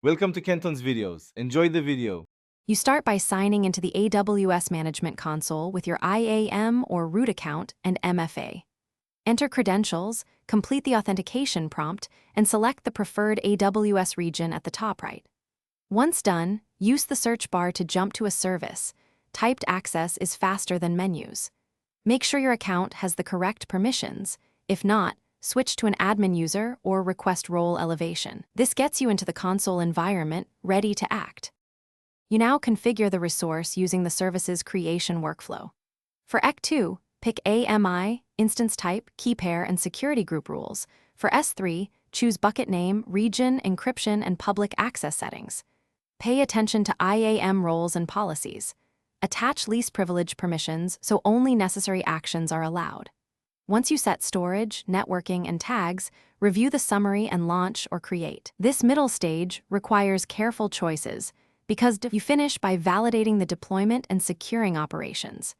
Welcome to Kenton's videos. Enjoy the video. You start by signing into the AWS Management Console with your IAM or root account and MFA. Enter credentials, complete the authentication prompt, and select the preferred AWS region at the top right. Once done, use the search bar to jump to a service. Typed access is faster than menus. Make sure your account has the correct permissions. If not, switch to an admin user or request role elevation. This gets you into the console environment, ready to act. You now configure the resource using the service's creation workflow. For EC2, pick AMI, instance type, key pair, and security group rules. For S3, choose bucket name, region, encryption, and public access settings. Pay attention to IAM roles and policies. Attach least privilege permissions so only necessary actions are allowed. Once you set storage, networking, and tags, review the summary and launch or create. This middle stage requires careful choices because you finish by validating the deployment and securing operations.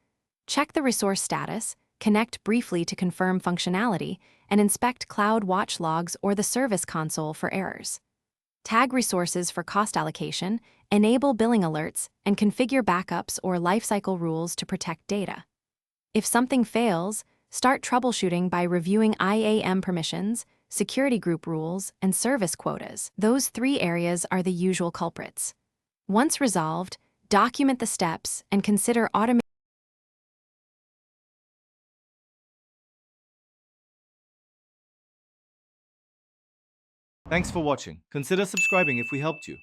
Check the resource status, connect briefly to confirm functionality, and inspect Cloud Watch logs or the Service Console for errors. Tag resources for cost allocation, enable billing alerts, and configure backups or lifecycle rules to protect data. If something fails, start troubleshooting by reviewing IAM permissions, security group rules, and service quotas. Those three areas are the usual culprits. Once resolved, document the steps and consider automating. Thanks for watching. Consider subscribing if we helped you.